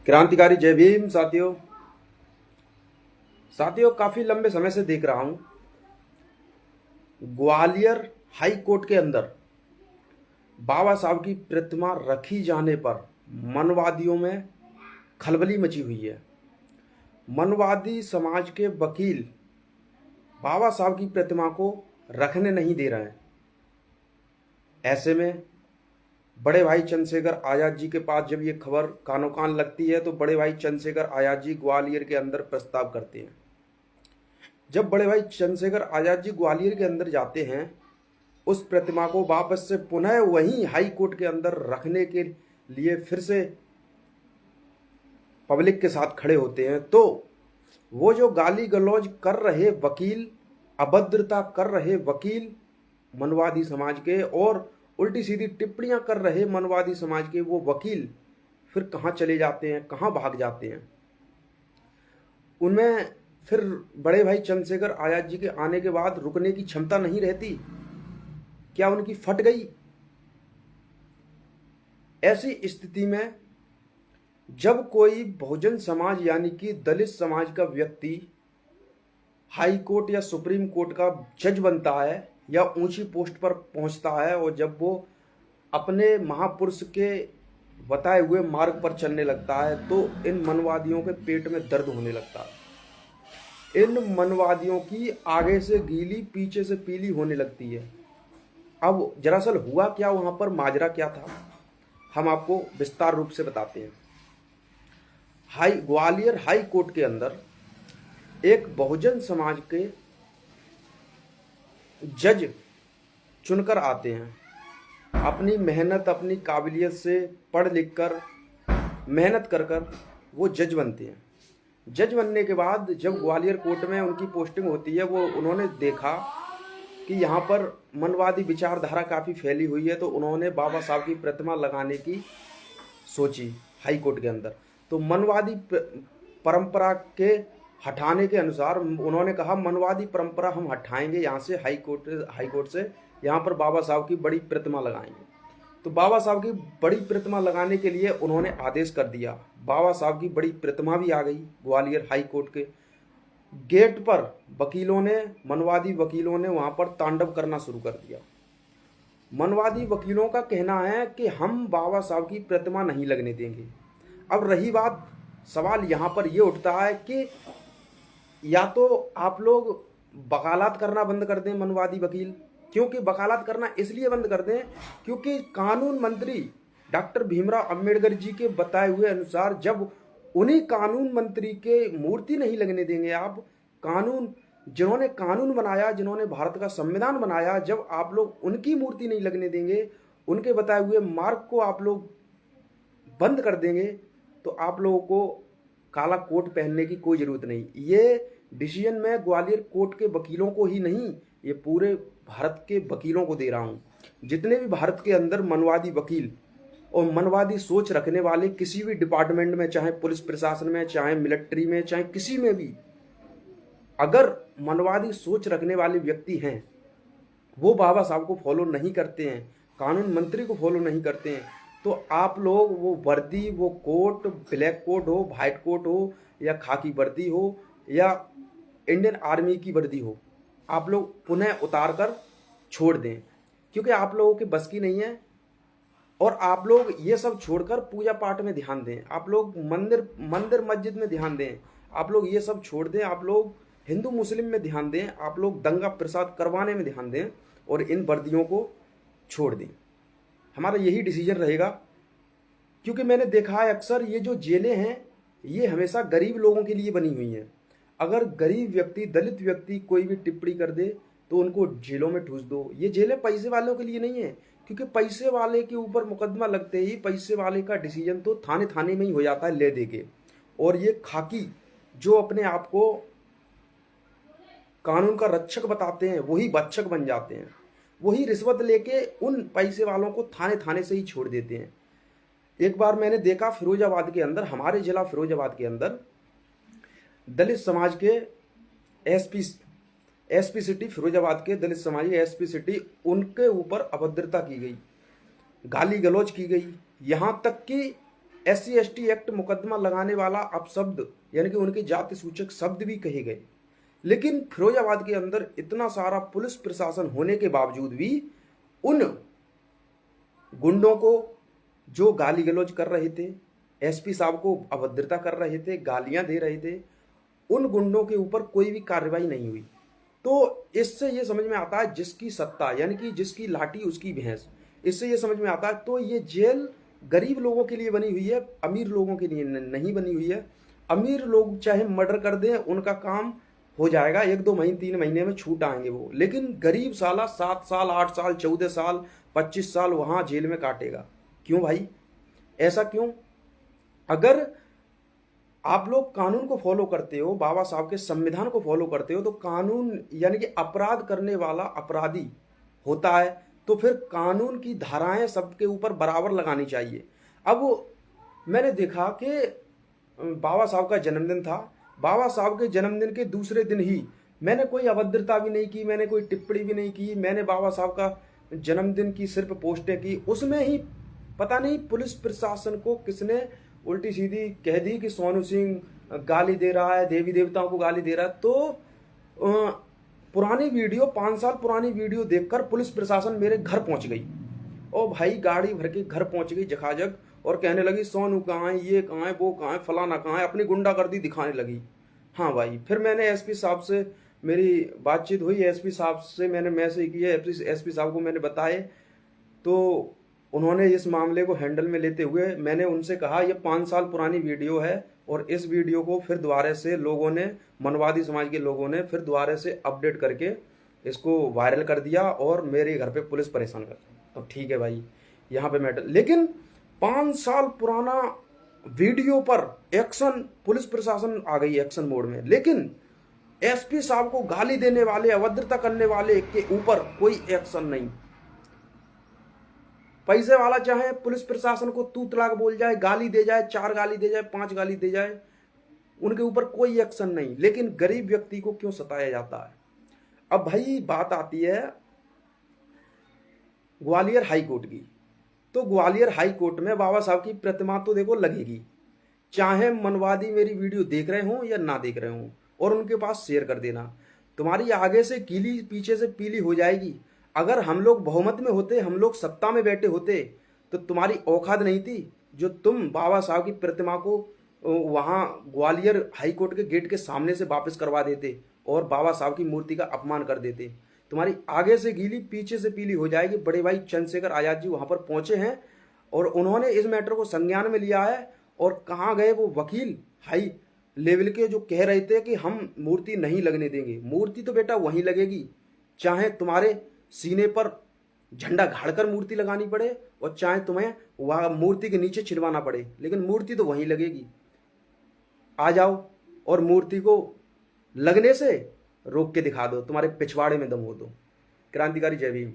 क्रांतिकारी जय भीम साथियों। काफी लंबे समय से देख रहा हूं ग्वालियर हाई कोर्ट के अंदर बाबा साहब की प्रतिमा रखी जाने पर मनवादियों में खलबली मची हुई है। मनवादी समाज के वकील बाबा साहब की प्रतिमा को रखने नहीं दे रहे हैं। ऐसे में बड़े भाई चंद्रशेखर आज़ाद जी के पास जब ये खबर कानो कान लगती है तो बड़े भाई चंद्रशेखर आज़ाद जी ग्वालियर के अंदर प्रस्ताव करते हैं। जब बड़े भाई चंद्रशेखर आज़ाद जी ग्वालियर के अंदर जाते हैं, उस प्रतिमा को वापस से पुनः वहीं हाई कोर्ट के अंदर रखने के लिए फिर से पब्लिक के साथ खड़े होते हैं, तो वो जो गाली गलौज कर रहे वकील, अभद्रता कर रहे वकील मनवादी समाज के और उल्टी सीधी टिप्पणियां कर रहे मनवादी समाज के वो वकील फिर कहाँ चले जाते हैं, कहाँ भाग जाते हैं। उनमें फिर बड़े भाई चंद्रशेखर आज़ाद जी के आने के बाद रुकने की क्षमता नहीं रहती, क्या उनकी फट गई? ऐसी स्थिति में जब कोई बहुजन समाज यानी कि दलित समाज का व्यक्ति हाई कोर्ट या सुप्रीम कोर्ट का जज बनता है या ऊंची पोस्ट पर पहुंचता है, और जब वो अपने महापुरुष के बताए हुए मार्ग पर चलने लगता है, तो इन मनवादियों के पेट में दर्द होने लगता है। इन मनवादियों की आगे से गीली पीछे से पीली होने लगती है। अब दरअसल हुआ क्या, वहां पर माजरा क्या था, हम आपको विस्तार रूप से बताते हैं। ग्वालियर हाई कोर्ट के अंदर एक बहुजन समाज के जज चुनकर आते हैं। अपनी मेहनत, अपनी काबिलियत से पढ़ लिख कर, मेहनत कर कर वो जज बनते हैं। जज बनने के बाद जब ग्वालियर कोर्ट में उनकी पोस्टिंग होती है, वो उन्होंने देखा कि यहाँ पर मनवादी विचारधारा काफ़ी फैली हुई है, तो उन्होंने बाबा साहब की प्रतिमा लगाने की सोची हाई कोर्ट के अंदर। तो मनवादी परंपरा के हटाने के अनुसार उन्होंने कहा मनवादी परंपरा हम हटाएंगे यहाँ से, हाई कोर्ट से यहाँ पर बाबा साहब की बड़ी प्रतिमा लगाएंगे। तो बाबा साहब की बड़ी प्रतिमा लगाने के लिए उन्होंने आदेश कर दिया। बाबा साहब की बड़ी प्रतिमा भी आ गई ग्वालियर हाई कोर्ट के गेट पर। वकीलों ने, मनवादी वकीलों ने वहां पर तांडव करना शुरू कर दिया। मनवादी वकीलों का कहना है कि हम बाबा साहब की प्रतिमा नहीं लगने देंगे। अब रही बात, सवाल यहां पर यह उठता है कि या तो आप लोग वकालत करना बंद कर दें मनवादी वकील, क्योंकि वकालत करना इसलिए बंद कर दें क्योंकि कानून मंत्री डॉक्टर भीमराव अंबेडकर जी के बताए हुए अनुसार जब उन्हीं कानून मंत्री के मूर्ति नहीं लगने देंगे आप, कानून जिन्होंने कानून बनाया, जिन्होंने भारत का संविधान बनाया, जब आप लोग उनकी मूर्ति नहीं लगने देंगे, उनके बताए हुए मार्ग को आप लोग बंद कर देंगे, तो आप लोगों को काला कोट पहनने की कोई जरूरत नहीं। ये डिसीजन मैं ग्वालियर कोर्ट के वकीलों को ही नहीं, ये पूरे भारत के वकीलों को दे रहा हूं। जितने भी भारत के अंदर मनवादी वकील और मनवादी सोच रखने वाले किसी भी डिपार्टमेंट में, चाहे पुलिस प्रशासन में, चाहे मिलिट्री में, चाहे किसी में भी, अगर मनवादी सोच रखने वाले व्यक्ति हैं, वो बाबा साहब को फॉलो नहीं करते हैं, कानून मंत्री को फॉलो नहीं करते हैं, तो आप लोग वो वर्दी, वो कोट, ब्लैक कोट हो, व्हाइट कोट हो, या खाकी वर्दी हो, या इंडियन आर्मी की वर्दी हो, आप लोग पुनः उतार कर छोड़ दें, क्योंकि आप लोगों की बस की नहीं है। और आप लोग ये सब छोड़कर पूजा पाठ में ध्यान दें, आप लोग मंदिर मस्जिद में ध्यान दें, आप लोग ये सब छोड़ दें, आप लोग हिंदू मुस्लिम में ध्यान दें, आप लोग दंगा प्रसाद करवाने में ध्यान दें और इन वर्दियों को छोड़ दें। हमारा यही डिसीजन रहेगा, क्योंकि मैंने देखा है अक्सर ये जो जेलें हैं ये हमेशा गरीब लोगों के लिए बनी हुई हैं। अगर गरीब व्यक्ति, दलित व्यक्ति कोई भी टिप्पणी कर दे तो उनको जेलों में ठूस दो। ये जेलें पैसे वालों के लिए नहीं है, क्योंकि पैसे वाले के ऊपर मुकदमा लगते ही पैसे वाले का डिसीजन तो थाने थाने में ही हो जाता है ले दे के। और ये खाकी जो अपने आप को कानून का रक्षक बताते हैं, वही बच्चक बन जाते हैं, वही रिश्वत लेके उन पैसे वालों को थाने थाने से ही छोड़ देते हैं। एक बार मैंने देखा फिरोजाबाद के अंदर, हमारे जिला फिरोजाबाद के अंदर दलित समाज के एसपी सिटी, फिरोजाबाद के दलित समाज एसपी सिटी, उनके ऊपर अभद्रता की गई, गाली गलौज की गई। यहाँ तक कि SC/ST एक्ट मुकदमा लगाने वाला अपशब्द यानी कि उनके जाति सूचक शब्द भी कहे गए। लेकिन फिरोजाबाद के अंदर इतना सारा पुलिस प्रशासन होने के बावजूद भी उन गुंडों को जो गाली गलौज कर रहे थे, SP साहब को अभद्रता कर रहे थे, गालियां दे रहे थे, उन गुंडों के ऊपर कोई भी कार्रवाई नहीं हुई। तो इससे ये समझ में आता है जिसकी सत्ता यानी कि जिसकी लाठी उसकी भैंस, इससे ये समझ में आता है। तो ये जेल गरीब लोगों के लिए बनी हुई है, अमीर लोगों के लिए नहीं बनी हुई है। अमीर लोग चाहे मर्डर कर दें, उनका काम हो जाएगा, 1-2 महीने 3 महीने में छूट आएंगे वो। लेकिन गरीब साला 7 साल 8 साल 14 साल 25 साल वहां जेल में काटेगा। क्यों भाई, ऐसा क्यों? अगर आप लोग कानून को फॉलो करते हो, बाबा साहब के संविधान को फॉलो करते हो, तो कानून यानी कि अपराध करने वाला अपराधी होता है, तो फिर कानून की धाराएं सबके ऊपर बराबर लगानी चाहिए। अब मैंने देखा कि बाबा साहब का जन्मदिन था, बाबा साहब के जन्मदिन के दूसरे दिन ही मैंने कोई अभद्रता भी नहीं की, मैंने कोई टिप्पणी भी नहीं की, मैंने बाबा साहब का जन्मदिन की सिर्फ पोस्टें की। उसमें ही पता नहीं पुलिस प्रशासन को किसने उल्टी सीधी कह दी कि सोनू सिंह गाली दे रहा है, देवी देवताओं को गाली दे रहा है। तो पुरानी वीडियो, 5 साल पुरानी वीडियो देखकर पुलिस प्रशासन मेरे घर पहुंच गई। ओ भाई, गाड़ी भर के घर पहुंच गई झकाझक, और कहने लगी सोनू कहाँ है, ये कहाँ है, वो कहाँ है, फलाना कहाँ है, अपनी गुंडागर्दी दिखाने लगी। हाँ भाई, फिर मैंने SP साहब से मेरी बातचीत हुई, SP साहब से मैंने मैसेज किया, SP साहब को मैंने बताए। तो उन्होंने इस मामले को हैंडल में लेते हुए मैंने उनसे कहा ये 5 साल पुरानी वीडियो है, और इस वीडियो को फिर दोबारा से लोगों ने, मनवादी समाज के लोगों ने फिर दोबारा से अपडेट करके इसको वायरल कर दिया और मेरे घर पे पुलिस परेशान कर। तो ठीक है भाई, यहाँ पे मैटर। लेकिन 5 साल पुराना वीडियो पर एक्शन, पुलिस प्रशासन आ गई एक्शन मोड में, लेकिन SP साहब को गाली देने वाले, अभद्रता करने वाले के ऊपर कोई एक्शन नहीं। पैसे वाला चाहे पुलिस प्रशासन को तू तलाक बोल जाए, गाली दे जाए, 4 गाली दे जाए, 5 गाली दे जाए, उनके ऊपर कोई एक्शन नहीं। लेकिन गरीब व्यक्ति को क्यों सताया जाता है? अब भाई बात आती है ग्वालियर हाई कोर्ट की। तो ग्वालियर हाई कोर्ट में बाबा साहब की प्रतिमा तो देखो लगेगी, चाहे मनवादी मेरी वीडियो देख रहे हो या ना देख रहे हो, और उनके पास शेयर कर देना। तुम्हारी आगे से कीली पीछे से पीली हो जाएगी। अगर हम लोग बहुमत में होते, हम लोग सत्ता में बैठे होते, तो तुम्हारी औकात नहीं थी जो तुम बाबा साहब की प्रतिमा को वहां ग्वालियर हाई कोर्ट के गेट के सामने से वापस करवा देते और बाबा साहब की मूर्ति का अपमान कर देते। तुम्हारी आगे से गीली पीछे से पीली हो जाएगी। बड़े भाई चंद्रशेखर आजाद जी वहां पर पहुंचे हैं और उन्होंने इस मैटर को संज्ञान में लिया है। और कहाँ गए वो वकील हाई लेवल के जो कह रहे थे कि हम मूर्ति नहीं लगने देंगे? मूर्ति तो बेटा वहीं लगेगी, चाहे तुम्हारे सीने पर झंडा गाड़कर मूर्ति लगानी पड़े और चाहे तुम्हें वह मूर्ति के नीचे छिलवाना पड़े, लेकिन मूर्ति तो वहीं लगेगी। आ जाओ और मूर्ति को लगने से रोक के दिखा दो, तुम्हारे पिछवाड़े में दम हो तो। क्रांतिकारी जय भीम।